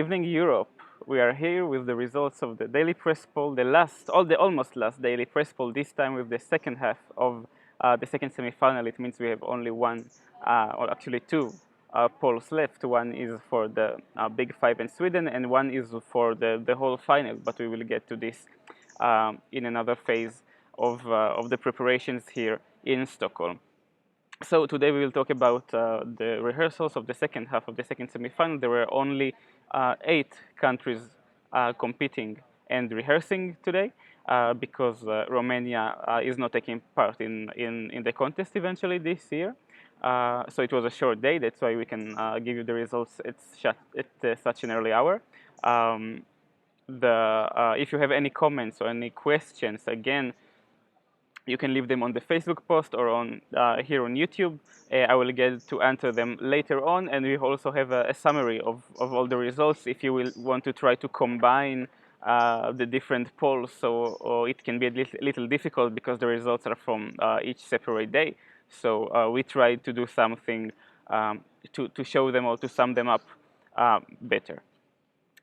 evening, Europe. We are here with the results of the daily press poll, the almost last daily press poll. This time with the second half of the second semi-final. It means we have only one, or actually two polls left. One is for the Big Five in Sweden, and one is for the whole final. But we will get to this in another phase of the preparations here in Stockholm. So today we will talk about the rehearsals of the second half of the second semi-final. There were only 8 countries competing and rehearsing today because Romania is not taking part in the contest eventually this year. So it was a short day. That's why we can give you the results at such an early hour. If you have any comments or any questions, again, you can leave them on the Facebook post or on here on YouTube. I will get to answer them later on, and we also have a summary of all the results if you will want to try to combine the different polls. So it can be a little difficult because the results are from each separate day. So we tried to do something to show them or to sum them up better.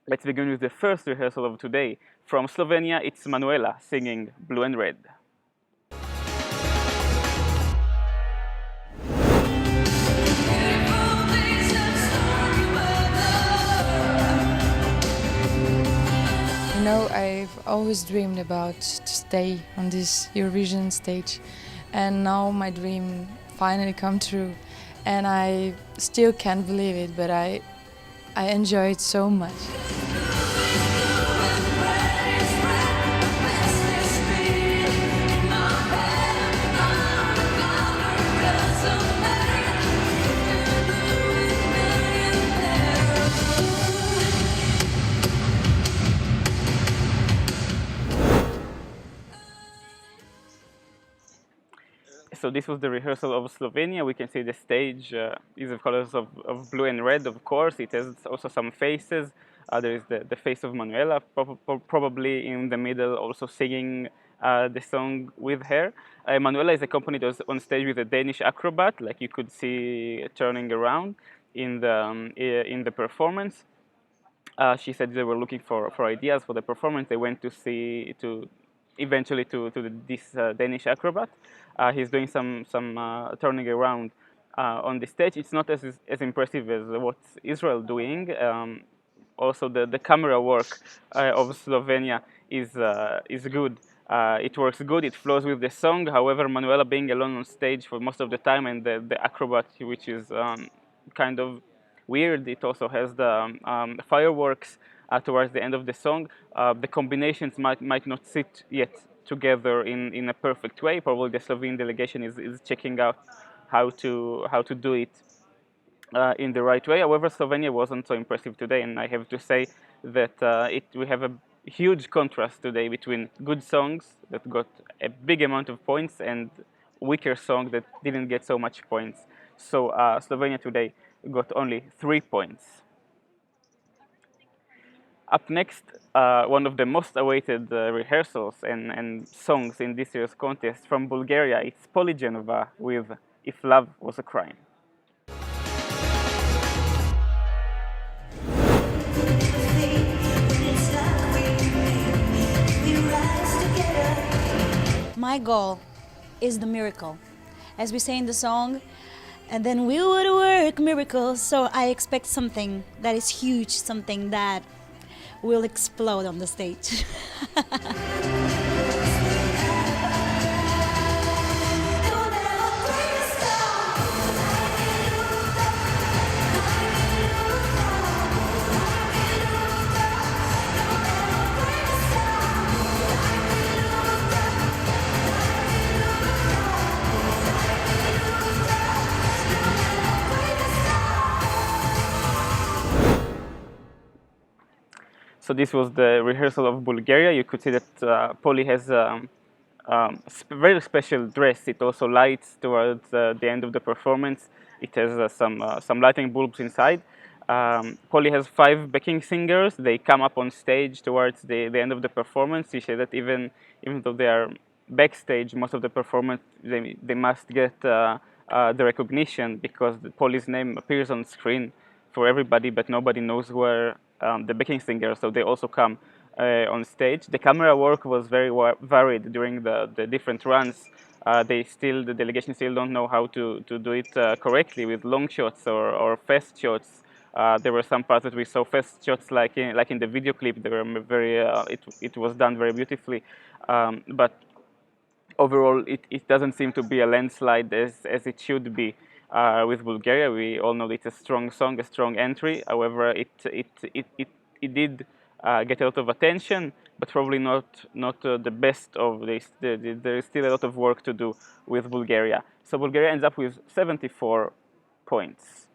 Let's begin with the first rehearsal of today. From Slovenia, it's Manuela singing Blue and Red. You know, I've always dreamed about to stay on this Eurovision stage, and now my dream finally come true, and I still can't believe it, but I enjoy it so much. So this was the rehearsal of Slovenia. We can see the stage is of colors of blue and red, of course. It has also some faces. There is the face of Manuela, probably in the middle, also singing the song with her. Manuela is accompanied on stage with a Danish acrobat, like you could see turning around in the performance. She said they were looking for ideas for the performance. They went eventually to this Danish acrobat. He's doing some turning around on the stage. It's not as impressive as what Israel doing. Also, the camera work of Slovenia is good. It works good. It flows with the song. However, Manuela being alone on stage for most of the time, and the acrobat, which is kind of weird. It also has the fireworks towards the end of the song. The combinations might not sit yet together in a perfect way. Probably the Slovene delegation is checking out how to do it in the right way. However, Slovenia wasn't so impressive today, and I have to say that we have a huge contrast today between good songs that got a big amount of points and weaker songs that didn't get so much points. So Slovenia today got only 3 points. Up next, one of the most awaited rehearsals and songs in this year's contest from Bulgaria. It's Polygenova with If Love Was a Crime. My goal is the miracle, as we say in the song, and then we would work miracles. So I expect something that is huge, something that will explode on the stage. So this was the rehearsal of Bulgaria. You could see that Poly has a very special dress. It also lights towards the end of the performance. It has some lighting bulbs inside. Poly has 5 backing singers. They come up on stage towards the end of the performance. You see that even though they are backstage, most of the performance they must get the recognition because Poly's name appears on screen for everybody, but nobody knows where the backing singers, so they also come on stage. The camera work was very varied during the different runs. The delegation still don't know how to do it correctly with long shots or fast shots. There were some parts that we saw fast shots like in the video clip. They were very it was done very beautifully, but overall it doesn't seem to be a landslide as it should be. With Bulgaria, we all know it's a strong song, a strong entry. However, it did get a lot of attention, but probably not the best of this. There is still a lot of work to do with Bulgaria. So Bulgaria ends up with 74 points.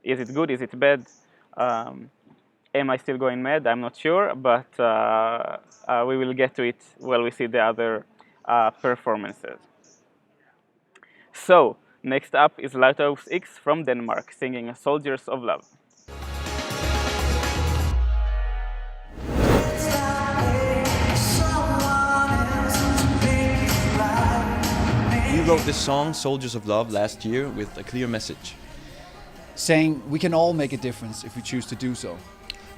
Is it good? Is it bad? Am I still going mad? I'm not sure, but we will get to it while we see the other performances. So, next up is Lighthouse X from Denmark, singing Soldiers of Love. We wrote this song, Soldiers of Love, last year with a clear message. Saying we can all make a difference if we choose to do so.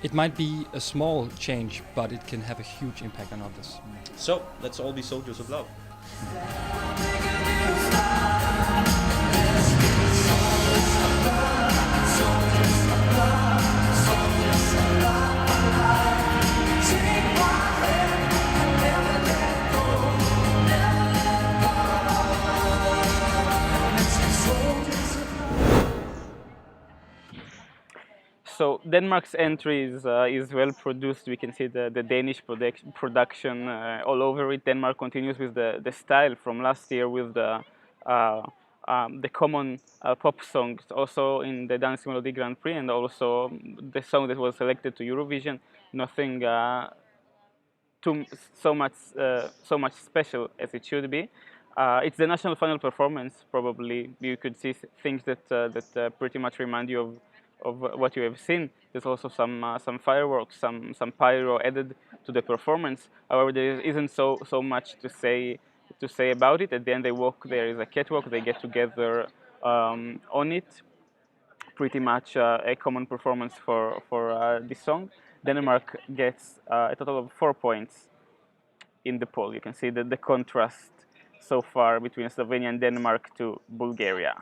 It might be a small change, but it can have a huge impact on others. So, let's all be soldiers of love. So Denmark's entry is well produced. We can see the Danish production all over it. Denmark continues with the style from last year with the common pop songs, also in the Dance Melody Grand Prix, and also the song that was selected to Eurovision. Nothing so much special as it should be. It's the national final performance. Probably you could see things that pretty much remind you of what you have seen. There's also some fireworks, some pyro added to the performance. However, there isn't so much to say about it. At the end, they walk. There is a catwalk. They get together on it. Pretty much a common performance for this song. Denmark gets a total of 4 points in the poll. You can see the contrast so far between Slovenia and Denmark to Bulgaria.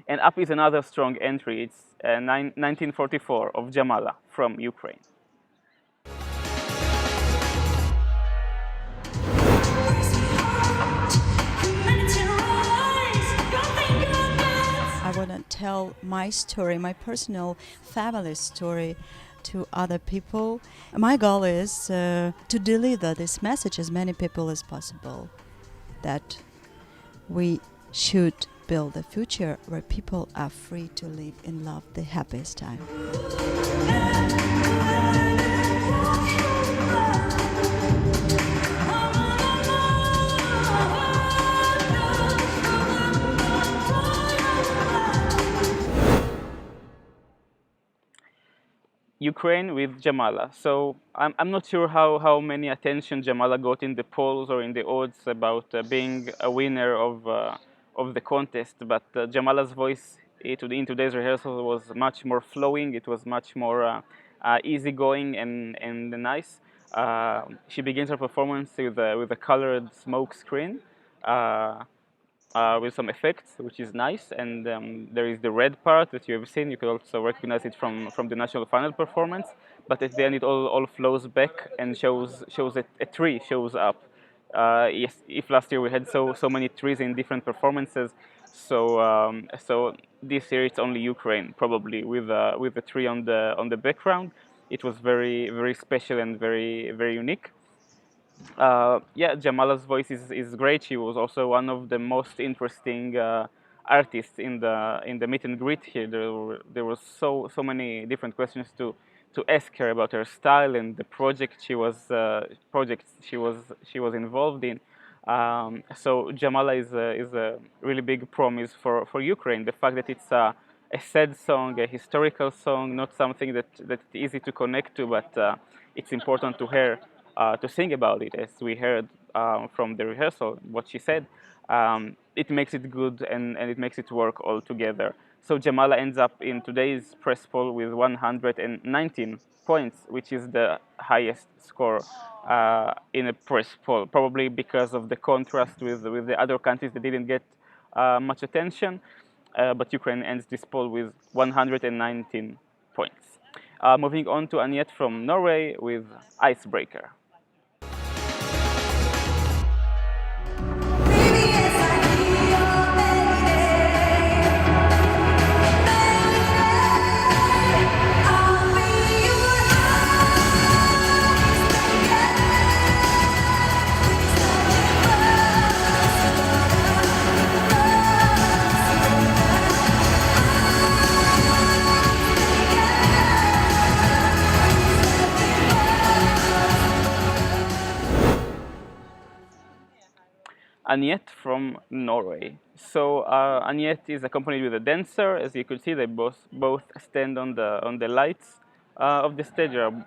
And up is another strong entry. It's 1944 of Jamala from Ukraine. I want to tell my story, my personal family story to other people. My goal is to deliver this message as many people as possible, that we should build a future where people are free to live in love the happiest time. Ukraine with Jamala. So I'm not sure how many attention Jamala got in the polls or in the odds about being a winner of the contest, but Jamala's voice in today's rehearsal was much more flowing. It was much more easygoing and nice. She begins her performance with a colored smoke screen with some effects, which is nice. And there is the red part that you have seen. You could also recognize it from the national final performance. But at the end, it all flows back and shows that a tree shows up. Yes, if last year we had so many trees in different performances, so this year it's only Ukraine, probably with a tree on the background. It was very special and very unique. Yeah, Jamala's voice is great. She was also one of the most interesting artists in the meet and greet here. There was so many different questions to ask her about her style and the projects she was involved in. So Jamala is a really big promise for Ukraine. The fact that it's a sad song, a historical song, not something that's easy to connect to, but it's important to her to sing about it. As we heard, from the rehearsal, what she said, it makes it good and it makes it work all together. So Jamala ends up in today's press poll with 119 points, which is the highest score in a press poll, probably because of the contrast with the other countries that didn't get much attention. But Ukraine ends this poll with 119 points. Moving on to Aniette from Norway with Icebreaker. Aniette from Norway. So Aniette is accompanied with a dancer. As you could see, they both stand on the lights of the stage. There are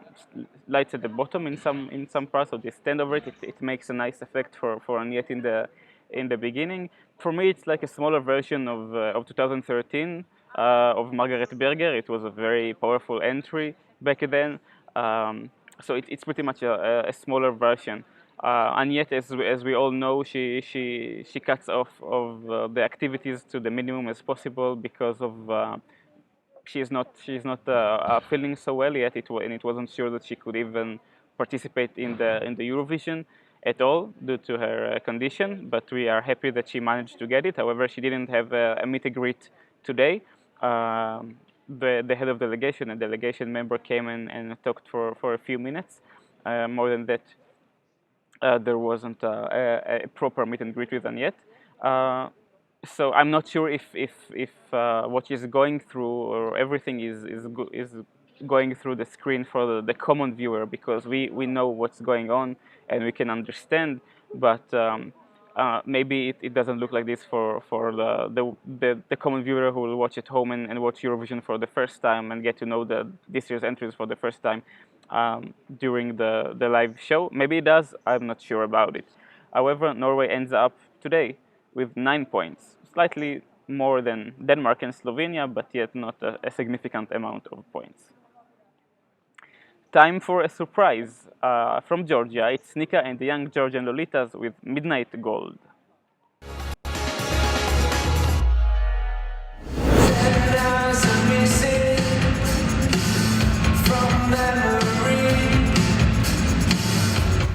lights at the bottom in some parts, so they stand over it. It makes a nice effect for Aniette in the beginning. For me, it's like a smaller version of 2013 of Margaret Berger. It was a very powerful entry back then. So it's pretty much a smaller version. And yet, as we all know, she cuts off of the activities to the minimum as possible because of she's not feeling so well yet. And it wasn't sure that she could even participate in the Eurovision at all due to her condition. But we are happy that she managed to get it. However, she didn't have a meet and greet today. The head of delegation, a delegation member, came and talked for a few minutes. More than that, there wasn't a proper meet and greet with Aniette. So I'm not sure if what she's going through or everything is going through the screen for the common viewer, because we know what's going on and we can understand, but maybe it doesn't look like this for the common viewer who will watch at home and watch Eurovision for the first time and get to know this year's entries for the first time during the live show. Maybe it does, I'm not sure about it. However, Norway ends up today with 9 points, slightly more than Denmark and Slovenia, but yet not a significant amount of points. Time for a surprise from Georgia. It's Nika and the young Georgian Lolitas with Midnight Gold.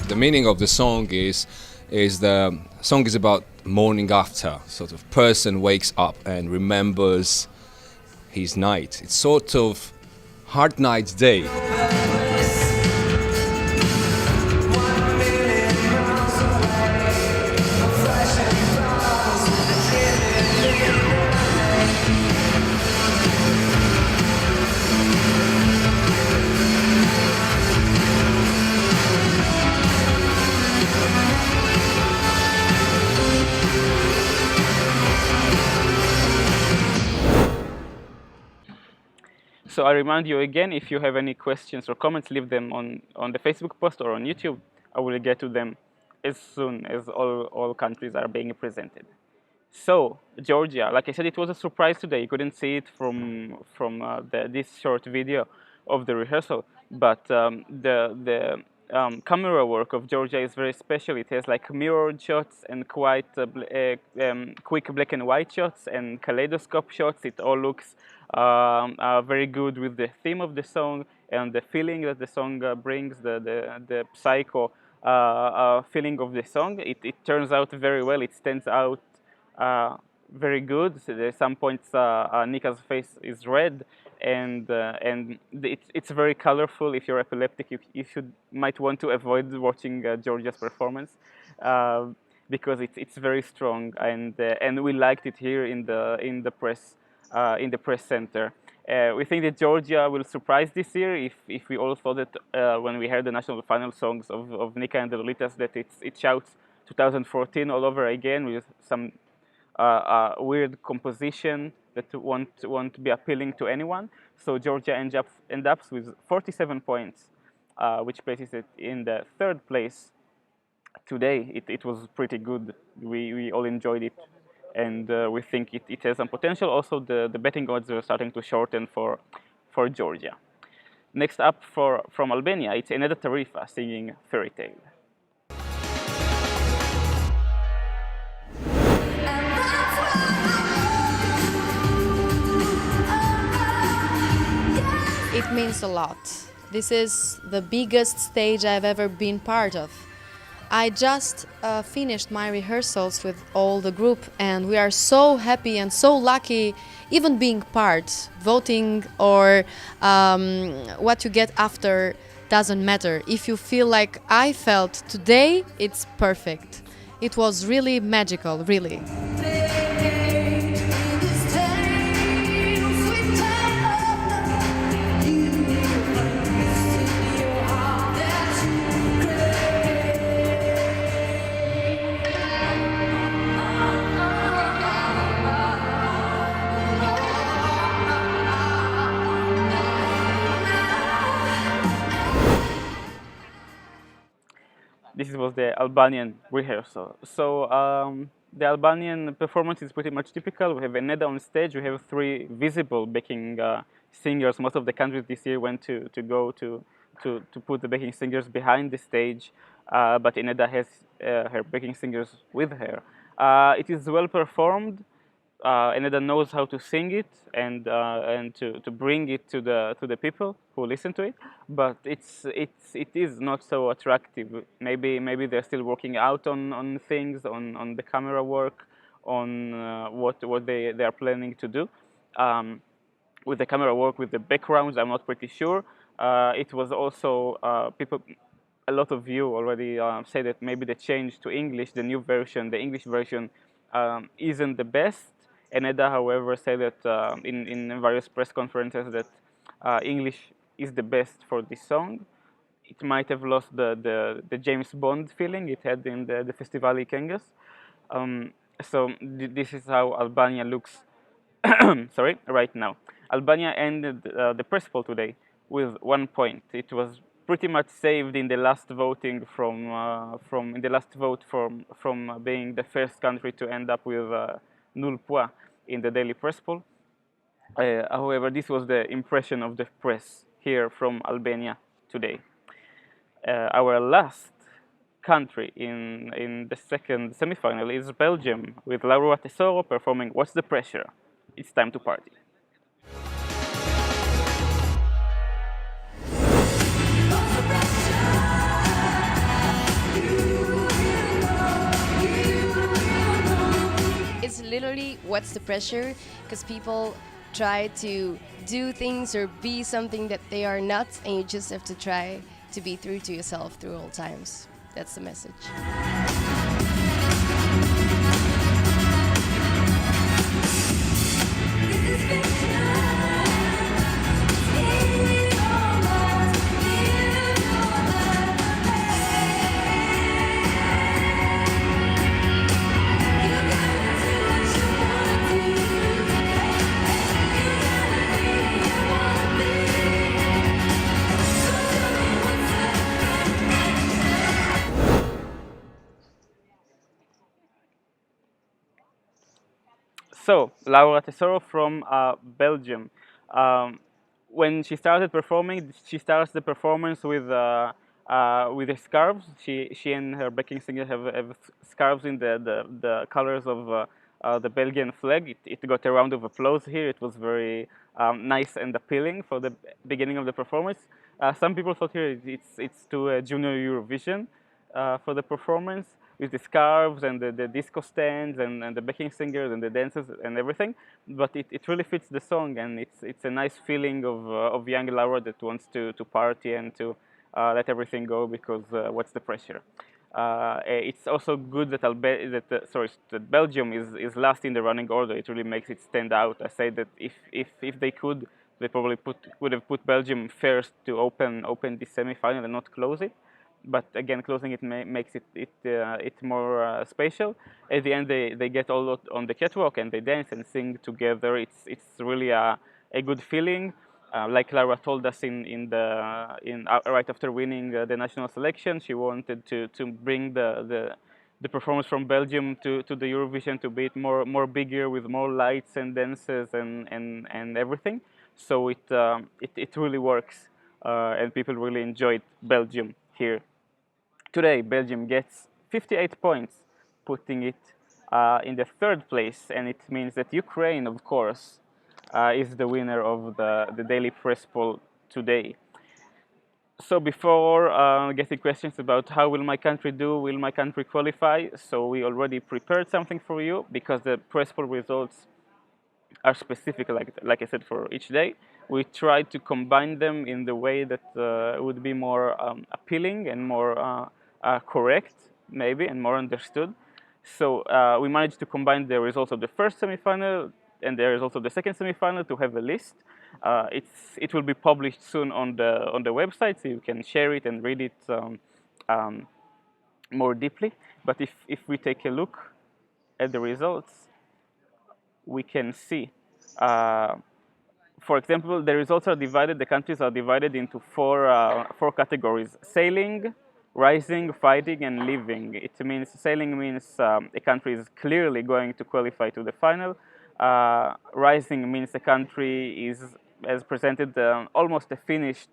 The meaning of the song is the song is about morning after, sort of person wakes up and remembers his night. It's sort of hard night day. So I remind you again, if you have any questions or comments, leave them on the Facebook post or on YouTube. I will get to them as soon as all countries are being presented. So Georgia, like I said, it was a surprise today. You couldn't see it from this short video of the rehearsal, but the camera work of Georgia is very special. It has like mirrored shots and quite quick black and white shots and kaleidoscope shots. It all looks very good with the theme of the song and the feeling that the song brings, the psycho feeling of the song. It turns out very well. It stands out very good. So there's some points Nika's face is red, and it's very colorful. If you're epileptic, you might want to avoid watching Georgia's performance because it's very strong, and we liked it here in the press center. We think that Georgia will surprise this year. If we all thought that when we heard the national final songs of Nika and the Lolitas that it shouts 2014 all over again with some weird composition that won't be appealing to anyone. So Georgia ends up with 47 points, which places it in the third place today it was pretty good. We all enjoyed it, and we think it has some potential. Also, the betting odds are starting to shorten for Georgia. Next up from Albania, it's Eneda Tarifa singing Fairy Tale. It means a lot. This is the biggest stage I've ever been part of. I just finished my rehearsals with all the group, and we are so happy and so lucky even being part. Voting or what you get after doesn't matter. If you feel like I felt today, it's perfect. It was really magical, really. This was the Albanian rehearsal. So the Albanian performance is pretty much typical. We have Eneda on stage. We have three visible backing singers. Most of the countries this year went to put the backing singers behind the stage, but Eneda has her backing singers with her. It is well performed. Eneda knows how to sing it and to bring it to the people who listen to it, but it is not so attractive. Maybe they're still working out on things, on the camera work, on what they are planning to do. With the camera work, with the backgrounds, I'm not pretty sure. It was also people. A lot of you already say that maybe the change to English, the new version, the English version, isn't the best. Eneda, however, said that in various press conferences that English is the best for this song. It might have lost the James Bond feeling it had in the Festivali Kengas. So this is how Albania looks. Sorry, right now. Albania ended the press poll today with 1 point. It was pretty much saved in the last voting from in the last vote from being the first country to end up with null point in the daily press poll. However, this was the impression of the press here from Albania today. Our last country in the second semifinal is Belgium, with Laura Tesoro performing "What's the Pressure?" It's time to party. It's literally what's the pressure, because people try to do things or be something that they are not, and you just have to try to be true to yourself through all times. That's the message. So, Laura Tesoro from Belgium. When she started performing, she starts the performance with the scarves. She and her backing singer have scarves in the colors of the Belgian flag. It got a round of applause here. It was very nice and appealing for the beginning of the performance. Some people thought here it's to a junior Eurovision for the performance, with the scarves and the disco stands and the backing singers and the dancers and everything. But it really fits the song, and it's a nice feeling of young Laura that wants to party and to let everything go, because what's the pressure? It's also good that that Belgium is last in the running order. It really makes it stand out. I say that if they could, they probably would have put Belgium first to open the semi-final and not close it. But again, closing it makes it more spatial. At the end, they get all on the catwalk and they dance and sing together. It's really a good feeling. Like Laura told us right after winning the national selection, she wanted to bring the performance from Belgium to the Eurovision, to be it more bigger with more lights and dances and everything. So it really works, and people really enjoyed Belgium here. Today, Belgium gets 58 points, putting it in the third place, and it means that Ukraine, of course, is the winner of the daily press poll today. So before getting questions about how will my country do, will my country qualify, so we already prepared something for you, because the press poll results are specific, like I said, for each day. We try to combine them in the way that would be more appealing and more correct, maybe, and more understood. So we managed to combine the results of the first semifinal and the results of the second semifinal to have a list. It will be published soon on the website, so you can share it and read it more deeply. But if we take a look at the results, we can see, for example, the results are divided, the countries are divided into four categories: sailing, rising, fighting, and living. It means sailing means a country is clearly going to qualify to the final. Rising means the country has presented almost a finished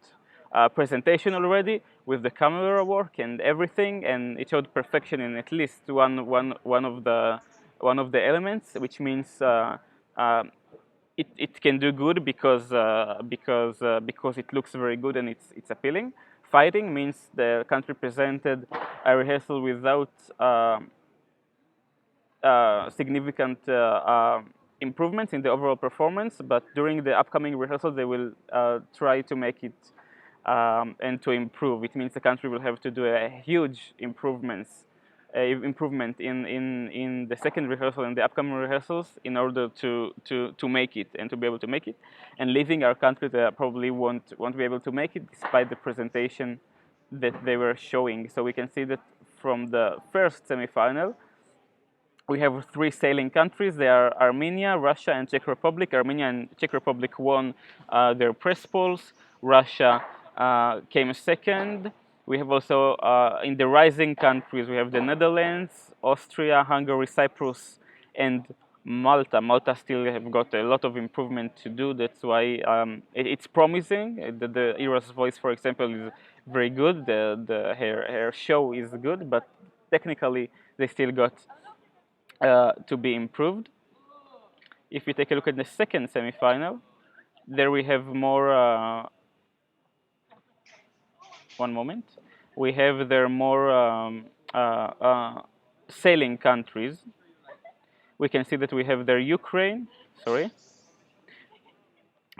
presentation already, with the camera work and everything, and it showed perfection in at least one of the elements, which means it can do good because it looks very good and it's appealing. Fighting means the country presented a rehearsal without significant improvements in the overall performance, but during the upcoming rehearsals they will try to make it and to improve. It means the country will have to do a huge improvement in the second rehearsal and the upcoming rehearsals in order to make it and to be able to make it. And leaving our country, they probably won't be able to make it despite the presentation that they were showing. So we can see that from the first semifinal, we have three sailing countries. They are Armenia, Russia, and Czech Republic. Armenia and Czech Republic won their press polls. Russia came second. We have also, in the rising countries, we have the Netherlands, Austria, Hungary, Cyprus, and Malta. Malta still have got a lot of improvement to do. That's why it's promising. The Era's voice, for example, is very good. Her show is good, but technically they still got to be improved. If we take a look at the second semifinal, there we have more. One moment. We have there more sailing countries. We can see that we have there Ukraine. Sorry.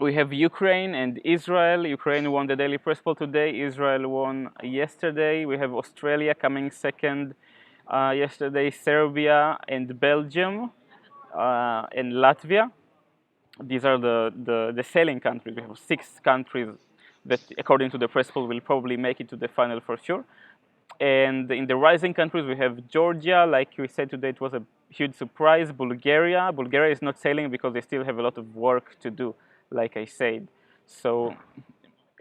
We have Ukraine and Israel. Ukraine won the daily press poll today. Israel won yesterday. We have Australia coming second yesterday. Serbia and Belgium and Latvia. These are the sailing countries. We have 6 countries that, according to the press poll, will probably make it to the final for sure. And in the rising countries, we have Georgia. Like we said today, it was a huge surprise. Bulgaria. Bulgaria is not sailing because they still have a lot of work to do, like I said. So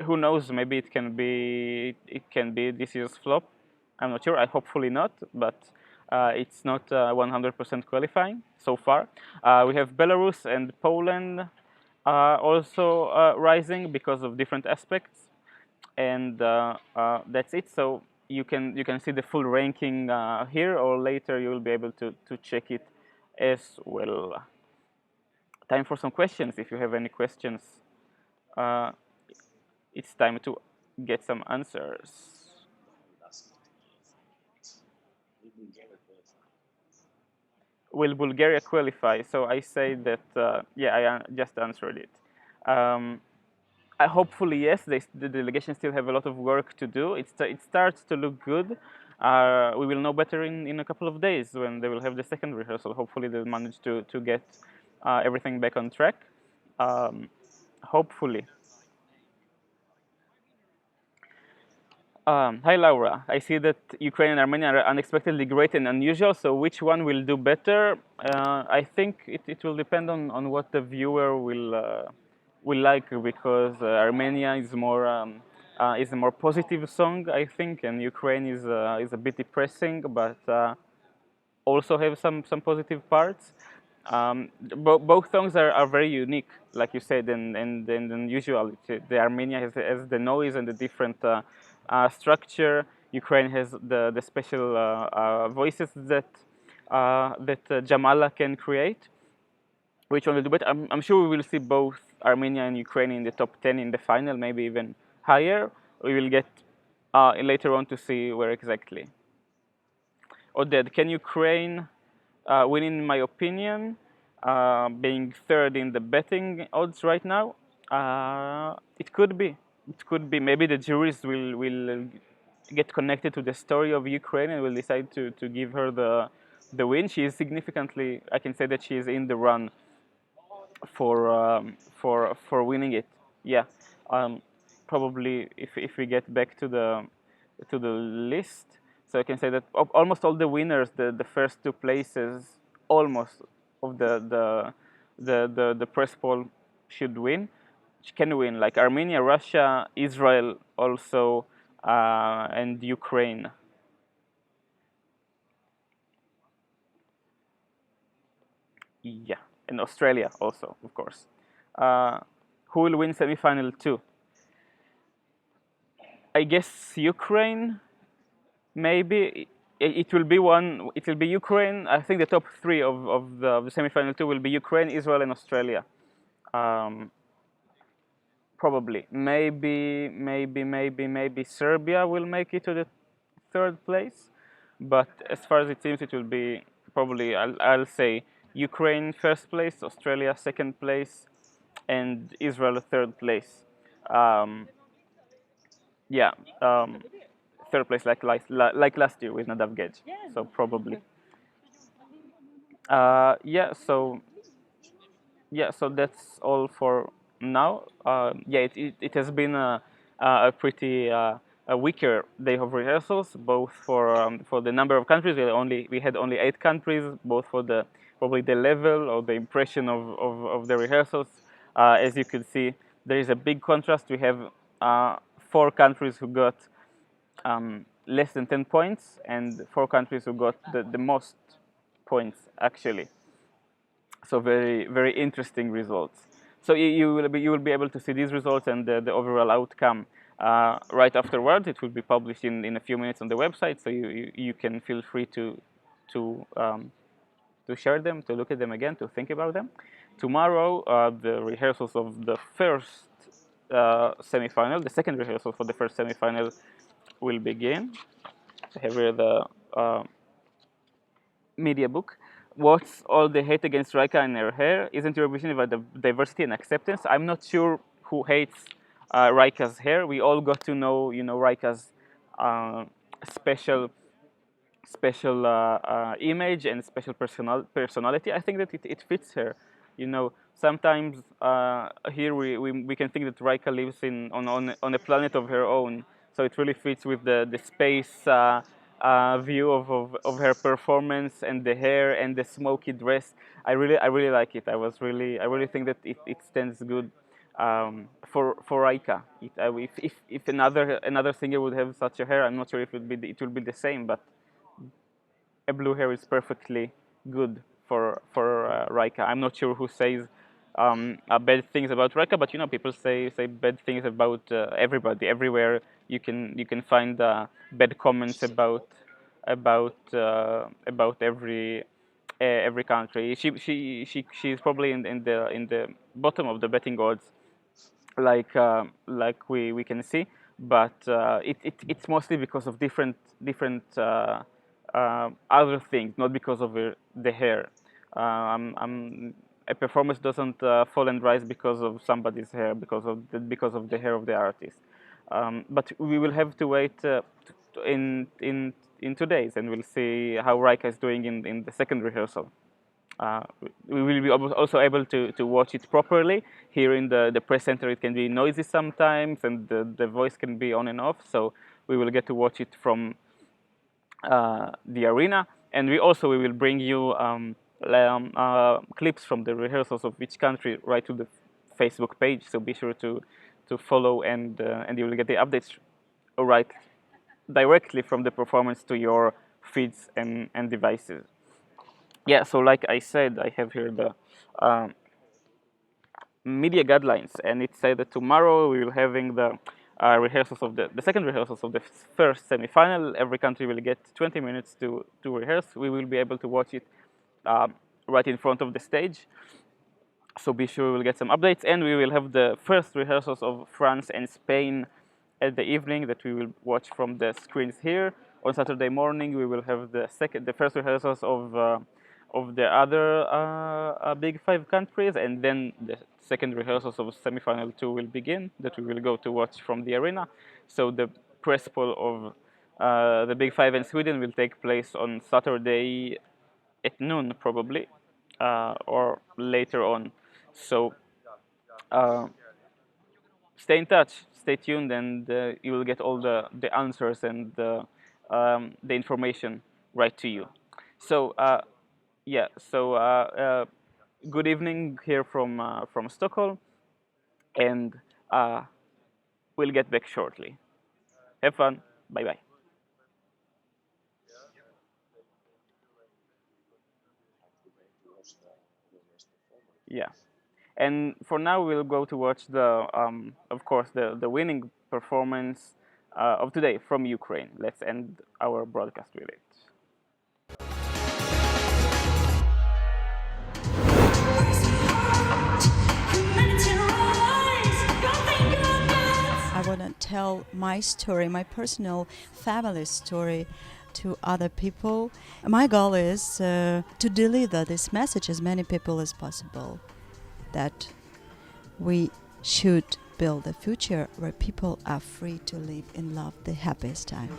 who knows? Maybe it can be this year's flop. I'm not sure. Hopefully not, but it's not 100% qualifying so far. We have Belarus and Poland also rising because of different aspects, and that's it. So you can see the full ranking here, or later you will be able to check it as well. Time for some questions. If you have any questions, it's time to get some answers. Will Bulgaria qualify? So I say that, yeah, I just answered it. Hopefully, yes. The delegation still have a lot of work to do. It starts to look good. We will know better in a couple of days when they will have the second rehearsal. Hopefully, they'll manage to get everything back on track. Hopefully. Hi Laura, I see that Ukraine and Armenia are unexpectedly great and unusual, so which one will do better? I think it will depend on what the viewer we like because Armenia is a more positive song, I think, and Ukraine is a bit depressing, but also have some positive parts. Both songs are very unique, like you said, and usual. The Armenia has the noise and the different structure. Ukraine has the special voices that Jamala can create. Which one will do better? I'm sure we will see both Armenia and Ukraine in the top 10 in the final, maybe even higher. We will get later on to see where exactly. Oded, can Ukraine win, in my opinion, being third in the betting odds right now? It could be. It could be. Maybe the juries will get connected to the story of Ukraine and will decide to give her the win. She is significantly, I can say that she is in the run for winning it. Yeah, probably if we get back to the list, so I can say that almost all the winners, the first two places, almost of the press poll should win, can win, like Armenia, Russia, Israel, also, and Ukraine. Yeah, and Australia also, of course. Who will win semi-final two? I guess Ukraine. Maybe it will be one. It will be Ukraine. I think the top three of the semi-final two will be Ukraine, Israel, and Australia. Probably. Maybe Serbia will make it to the third place. But as far as it seems, it will be probably, I'll say, Ukraine first place, Australia second place, and Israel third place. Yeah, third place like last year with Nadav Gage. So probably. Yeah. So that's all for now. Yeah, it has been a pretty a weaker day of rehearsals, both for the number of countries. We had only 8 countries, both for the probably the level or the impression of the rehearsals. As you can see, there is a big contrast. We have 4 countries who got less than 10 points, and 4 countries who got the most points actually. So very interesting results. So you will be able to see these results and the overall outcome right afterwards. It will be published in a few minutes on the website, so you can feel free to share them, to look at them again, to think about them. Tomorrow, the rehearsals of the first semifinal, the second rehearsal for the first semifinal, will begin. I have here the media book. What's all the hate against Raika and her hair? Isn't Eurovision about the diversity and acceptance? I'm not sure who hates Raika's hair. We all got to know, Raika's special image and special personality. I think that it fits her. Sometimes here we can think that Raika lives on a planet of her own. So it really fits with the space view of her performance and the hair and the smoky dress. I really like it. I really think that it stands good for Raika. If another singer would have such a hair, I'm not sure if it will be the same, but a blue hair is perfectly good for Raika. I'm not sure who says bad things about Raika, but people say bad things about everybody. Everywhere you can find bad comments about every country. She's probably in the bottom of the betting odds, like we can see, but it's mostly because of different other things, not because of the hair. A performance doesn't fall and rise because of somebody's hair, because of the hair of the artist. But we will have to wait in 2 days, and we'll see how Raika is doing in the second rehearsal. We will be also able to watch it properly. Here in the press center, it can be noisy sometimes, and the voice can be on and off. So we will get to watch it from the arena, and we will bring you clips from the rehearsals of each country right to the Facebook page. So be sure to follow, and you will get the updates right directly from the performance to your feeds and devices. Yeah, so like I said, I have here the media guidelines, and it said that tomorrow we will having the rehearsals of the second rehearsals of the first semi-final. Every country will get 20 minutes to rehearse. We will be able to watch it right in front of the stage. So be sure we'll get some updates, and we will have the first rehearsals of France and Spain at the evening that we will watch from the screens here. On Saturday morning, we will have the first rehearsals of the other Big Five countries, and then the second rehearsals of semi-final 2 will begin, that we will go to watch from the arena. So the press poll of the Big Five and Sweden will take place on Saturday at noon, probably, or later on. So stay in touch, stay tuned, and you will get all the answers and the information right to you. So yeah, so good evening here from Stockholm, and we'll get back shortly. Have fun. Bye bye. Yeah. And for now, we'll go to watch the, of course, the winning performance of today from Ukraine. Let's end our broadcast with it. I want to tell my story, my personal family story, to other people. My goal is to deliver this message as many people as possible, that we should build a future where people are free to live in love the happiest time.